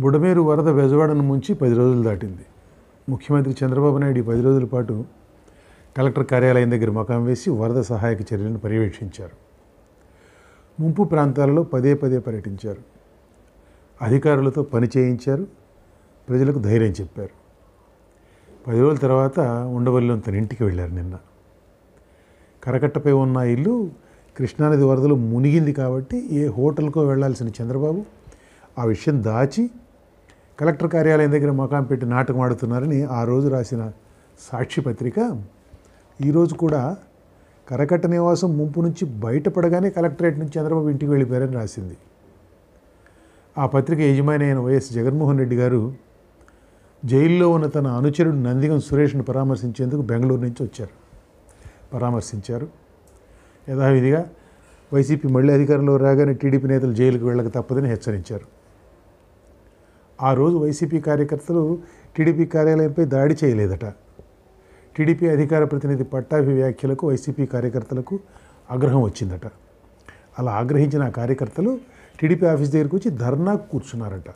బుడమేరు వరద బెజవాడను ముంచి 10 రోజులు దాటింది. ముఖ్యమంత్రి చంద్రబాబు నాయుడు 10 రోజుల పాటు కలెక్టర్ కార్యాలయం దగ్గర మకాం వేసి వరద సహాయక చర్యలను పర్యవేక్షించారు. ముంపు ప్రాంతాలలో పదే పర్యటించారు. అధికారులతో పని చేయించారు. ప్రజలకు ధైర్యం చెప్పారు. 10 రోజుల తర్వాత ఉండవల్లిలోని తన ఇంటికి వెళ్ళారు. నిన్న కరకట్టపై ఉన్న ఇల్లు కృష్ణానది వరదలు మునిగింది కాబట్టి ఏ హోటల్కో వెళ్లాల్సిన చంద్రబాబు ఆ విషయం దాచి కలెక్టర్ కార్యాలయం దగ్గర మకాం పెట్టి నాటకం ఆడుతున్నారని ఆ రోజు రాసిన సాక్షి పత్రిక ఈరోజు కూడా కరకట్ట నివాసం ముంపు నుంచి బయటపడగానే కలెక్టరేట్ నుంచి చంద్రబాబు ఇంటికి వెళ్ళిపోయారని రాసింది. ఆ పత్రిక యజమాని అయిన వైఎస్ జగన్మోహన్ రెడ్డి గారు జైల్లో ఉన్న తన అనుచరుడు నందిగం సురేష్ను పరామర్శించేందుకు బెంగళూరు నుంచి వచ్చారు. పరామర్శించారు. యథావిధిగా వైసీపీ మళ్ళీ అధికారంలో రాగానే టీడీపీ నేతలు జైలుకు వెళ్ళక తప్పదని హెచ్చరించారు. ఆ రోజు వైసీపీ కార్యకర్తలు టీడీపీ కార్యాలయంపై దాడి చేయలేదట. టీడీపీ అధికార ప్రతినిధి పట్టాభి వ్యాఖ్యలకు వైసీపీ కార్యకర్తలకు ఆగ్రహం వచ్చిందట. అలా ఆగ్రహించిన ఆ కార్యకర్తలు టీడీపీ ఆఫీస్ దగ్గరికి వచ్చి ధర్నాకు కూర్చున్నారట.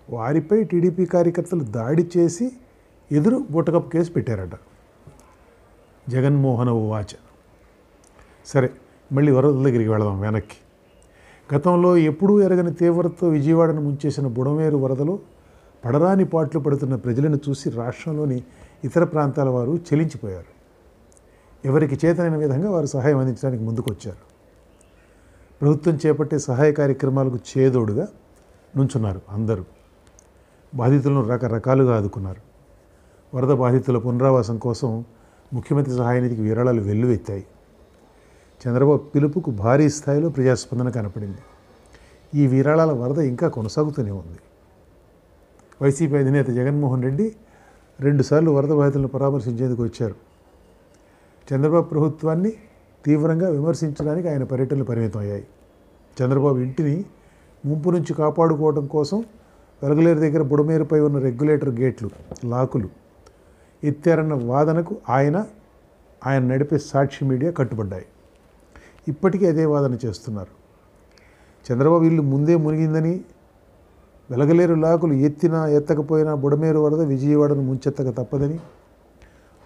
వారిపై టీడీపీ కార్యకర్తలు దాడి చేసి ఎదురు బుట్టకప్పు కేసు పెట్టారట. జగన్మోహన ఉవాచ. సరే, మళ్ళీ వరదల దగ్గరికి వెళదాం వెనక్కి. గతంలో ఎప్పుడూ ఎరగని తీవ్రతతో విజయవాడను ముంచేసిన బుడమేరు వరదలో పడరాని పాట్లు పడుతున్న ప్రజలను చూసి రాష్ట్రంలోని ఇతర ప్రాంతాల వారు చెలించిపోయారు. ఎవరికి చేతనైన విధంగా వారు సహాయం అందించడానికి ముందుకొచ్చారు. ప్రభుత్వం చేపట్టే సహాయ కార్యక్రమాలకు చేదోడుగా నుంచున్నారు అందరూ. బాధితులను రకరకాలుగా ఆదుకున్నారు. వరద బాధితుల పునరావాసం కోసం ముఖ్యమంత్రి సహాయ నిధికి విరాళాలు వెల్లువెత్తాయి. చంద్రబాబు పిలుపుకు భారీ స్థాయిలో ప్రజాస్పందన కనపడింది. ఈ విరాళాల వరద ఇంకా కొనసాగుతూనే ఉంది. వైసీపీ అధినేత జగన్మోహన్ రెడ్డి 2 సార్లు వరద బాధితులను పరామర్శించేందుకు వచ్చారు. చంద్రబాబు ప్రభుత్వాన్ని తీవ్రంగా విమర్శించడానికి ఆయన పర్యటనలు పరిమితం అయ్యాయి. చంద్రబాబు ఇంటిని ముంపు నుంచి కాపాడుకోవడం కోసం వెలగలేరు దగ్గర బుడమేరుపై ఉన్న రెగ్యులేటర్ గేట్లు, లాకులు ఎత్తారన్న వాదనకు ఆయన నడిపే సాక్షి మీడియా కట్టుబడ్డాయి. ఇప్పటికీ అదే వాదన చేస్తున్నారు. చంద్రబాబు ఇల్లు ముందే మునిగిందని, వెలగలేరు లాకులు ఎత్తినా ఎత్తకపోయినా బుడమేరు వరద విజయవాడను ముంచెత్తక తప్పదని,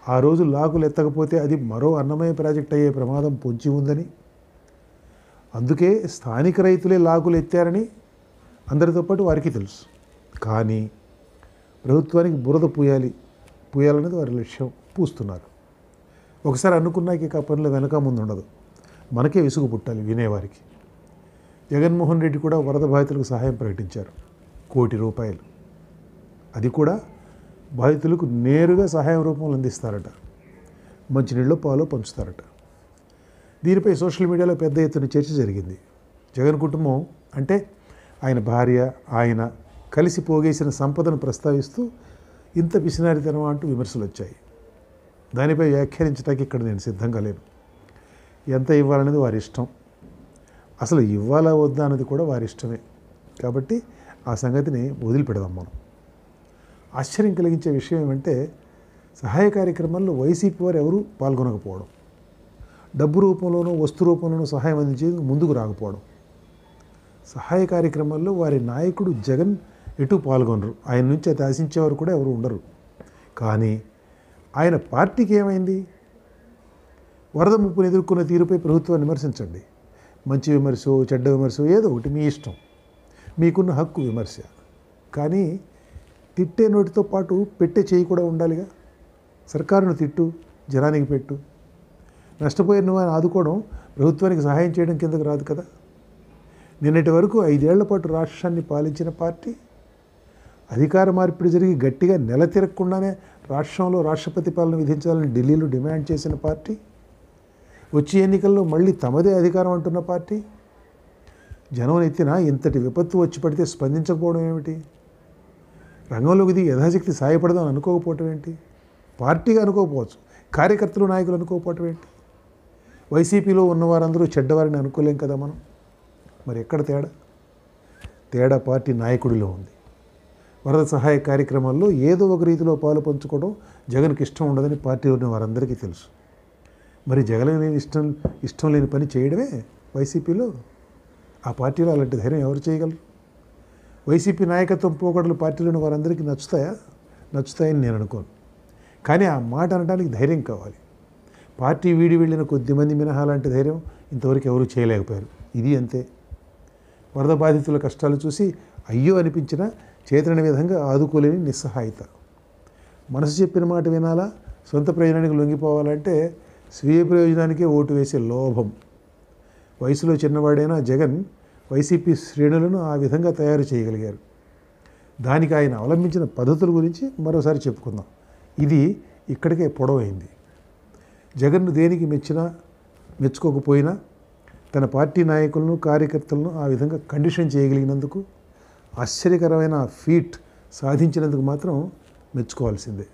ఆ రోజు లాకులు ఎత్తకపోతే అది మరో అన్నమయ్య ప్రాజెక్ట్ అయ్యే ప్రమాదం పొంచి ఉందని, అందుకే స్థానిక రైతులే లాకులు ఎత్తారని అందరితో పాటు వారికి తెలుసు. కానీ ప్రభుత్వానికి బురద పూయాలనేది వారి లక్ష్యం. పూస్తున్నారు. ఒకసారి అనుకున్నాక ఇక ఆ పనుల వెనక ముందు ఉండదు. మనకే విసుగు పుట్టాలి వినేవారికి. జగన్మోహన్ రెడ్డి కూడా వరద బాధితులకు సహాయం ప్రకటించారు. ₹1 కోటి. అది కూడా బాధితులకు నేరుగా సహాయం రూపంలో అందిస్తారట. మంచినీళ్ళు పాలు పంచుతారట. దీనిపై సోషల్ మీడియాలో పెద్ద ఎత్తున చర్చ జరిగింది. జగన్ కుటుంబం అంటే ఆయన భార్య, ఆయన కలిసి పోగేసిన సంపదను ప్రస్తావిస్తూ ఇంత పిసినారితనం అంటూ విమర్శలు వచ్చాయి. దానిపై వ్యాఖ్యానించడానికి ఇక్కడ నేను సిద్ధంగా లేను. ఎంత ఇవ్వాలనేది వారి ఇష్టం. అసలు ఇవ్వాలా వద్దా అన్నది కూడా వారి ఇష్టమే. కాబట్టి ఆ సంగతిని వదిలిపెడదాం మనం. ఆశ్చర్యం కలిగించే విషయం ఏమంటే సహాయ కార్యక్రమాల్లో వైసీపీ వారు ఎవరూ పాల్గొనకపోవడం, డబ్బు రూపంలోనూ వస్తు రూపంలోనూ సహాయం అందించేందుకు ముందుకు రాకపోవడం. సహాయ కార్యక్రమాల్లో వారి నాయకుడు జగన్ ఎటు పాల్గొనరు. ఆయన నుంచి అది ఆశించేవారు కూడా ఎవరు ఉండరు. కానీ ఆయన పార్టీకి ఏమైంది? వరద ముప్పును ఎదుర్కొన్న తీరుపై ప్రభుత్వాన్ని విమర్శించండి. మంచి విమర్శ, చెడ్డ విమర్శ, ఏదో ఒకటి మీ ఇష్టం. మీకున్న హక్కు విమర్శ. కానీ తిట్టే నోటితో పాటు పెట్టే చేయి కూడా ఉండాలిగా. సర్కారును తిట్టు, జనానికి పెట్టు. నష్టపోయిన నువ్వు ఆయన ఆదుకోవడం ప్రభుత్వానికి సహాయం చేయడం కిందకు రాదు కదా. నిన్నటి వరకు 5 ఏళ్ల పాటు రాష్ట్రాన్ని పాలించిన పార్టీ, అధికార మార్పిడి జరిగి గట్టిగా నెల తిరగకుండానే రాష్ట్రంలో రాష్ట్రపతి పాలన విధించాలని ఢిల్లీలో డిమాండ్ చేసిన పార్టీ, వచ్చే ఎన్నికల్లో మళ్ళీ తమదే అధికారం అంటున్న పార్టీ, జనం ఎత్తిన ఇంతటి విపత్తు వచ్చి పడితే స్పందించకపోవడం ఏమిటి? రంగంలోకి దిగి యథాశక్తి సాయపడదాం అనుకోకపోవటం ఏంటి? పార్టీగా అనుకోకపోవచ్చు, కార్యకర్తలు నాయకులు అనుకోకపోవటం ఏంటి? వైసీపీలో ఉన్నవారందరూ చెడ్డవారిని అనుకోలేం కదా మనం. మరి ఎక్కడ తేడా పార్టీ నాయకుడిలో ఉంది. వరద సహాయ కార్యక్రమాల్లో ఏదో ఒక రీతిలో పాలు పంచుకోవడం జగన్కి ఇష్టం ఉండదని పార్టీలో ఉన్న వారందరికీ తెలుసు. మరి జగన్ ఇష్టం లేని పని చేయడమే వైసీపీలో. ఆ పార్టీలో అలాంటి ధైర్యం ఎవరు చేయగలరు? వైసీపీ నాయకత్వం పోకడలు పార్టీలోని వారందరికీ నచ్చుతాయని నేను అనుకోను. కానీ ఆ మాట అనడానికి ధైర్యం కావాలి. పార్టీ వీడి వెళ్ళిన కొద్దిమంది మినహా లాంటి ధైర్యం ఇంతవరకు ఎవరూ చేయలేకపోయారు. ఇది అంతే. వరద బాధితుల కష్టాలు చూసి అయ్యో అనిపించినా చేతనని విధంగా ఆదుకోలేని నిస్సహాయత. మనసు చెప్పిన మాట వినాలా, సొంత ప్రయోజనానికి లొంగిపోవాలంటే స్వీయ ప్రయోజనానికే ఓటు వేసే లోభం. వయసులో చిన్నవాడైన జగన్ వైసీపీ శ్రేణులను ఆ విధంగా తయారు చేయగలిగారు. దానికి ఆయన అవలంబించిన పద్ధతుల గురించి మరోసారి చెప్పుకుందాం. ఇది ఇక్కడికే పొడవైంది. జగన్ను దేనికి మెచ్చుకోకపోయినా తన పార్టీ నాయకులను, కార్యకర్తలను ఆ విధంగా కండిషన్ చేయగలిగినందుకు, ఆశ్చర్యకరమైన ఫీట్ సాధించినందుకు మాత్రం మెచ్చుకోవాల్సిందే.